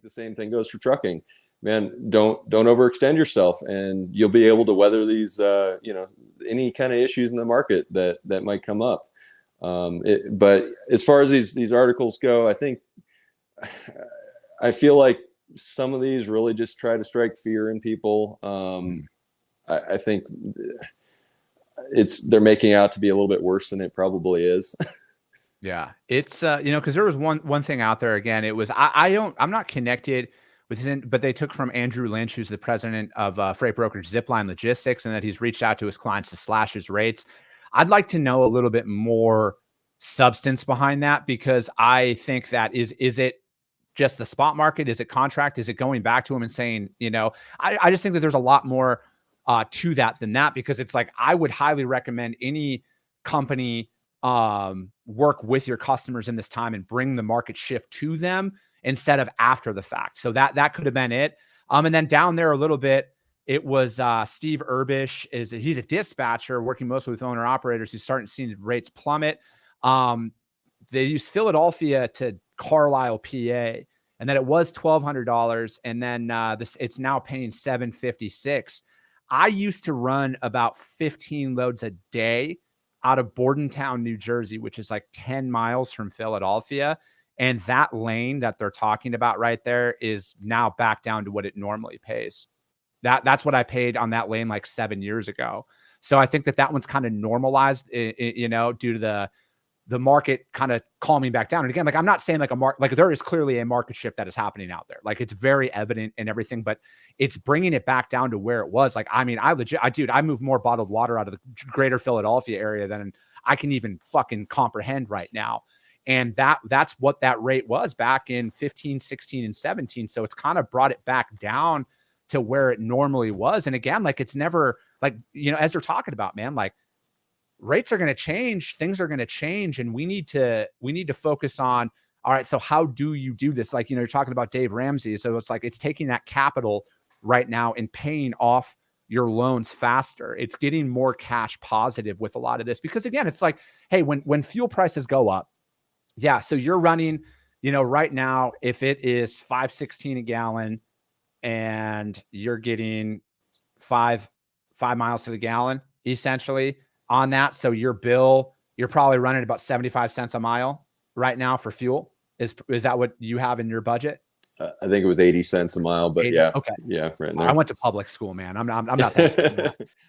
the same thing goes for trucking. Man, don't overextend yourself, and you'll be able to weather these, any kind of issues in the market that might come up. But as far as these articles go, I feel like some of these really just try to strike fear in people. I think they're making out to be a little bit worse than it probably is. Yeah, it's because there was one thing out there. Again, it was I'm not connected with him, but they took from Andrew Lynch, who's the president of freight brokerage Zipline Logistics, and that he's reached out to his clients to slash his rates. I'd like to know a little bit more substance behind that, because I think that is it just the spot market? Is it contract? Is it going back to him and saying, I just think that there's a lot more to that than that, because it's like, I would highly recommend any company work with your customers in this time and bring the market shift to them instead of after the fact. So that could have been it. And then down there a little bit, it was Steve Urbish. He's a dispatcher working mostly with owner operators. He's starting to see rates plummet. They used Philadelphia to Carlisle, PA, and then it was $1,200, and then it's now paying $756. I used to run about 15 loads a day out of Bordentown, New Jersey, which is like 10 miles from Philadelphia. And that lane that they're talking about right there is now back down to what it normally pays. That's what I paid on that lane like 7 years ago. So I think that one's kind of normalized, due to the market kind of calming back down. And again, like, I'm not saying like there is clearly a market shift that is happening out there. Like, it's very evident and everything, but it's bringing it back down to where it was. Like, I mean, I move more bottled water out of the greater Philadelphia area than I can even fucking comprehend right now. And that's what that rate was back in 15, 16, and 17. So it's kind of brought it back down to where it normally was. And again, like, it's never like, as they're talking about, man, like, rates are going to change, things are going to change, and we need to focus on, all right, so how do you do this? Like, you're talking about Dave Ramsey. So it's like, it's taking that capital right now and paying off your loans faster. It's getting more cash positive with a lot of this, because again, it's like, hey, when fuel prices go up, yeah, so you're running, right now, if it is $5.16 a gallon and you're getting five miles to the gallon, essentially, on that. So your bill, you're probably running about 75 cents a mile right now for fuel. Is that what you have in your budget? I think it was 80 cents a mile, but 80? Yeah. Okay. Yeah. Right there. I went to public school, man. I'm not that.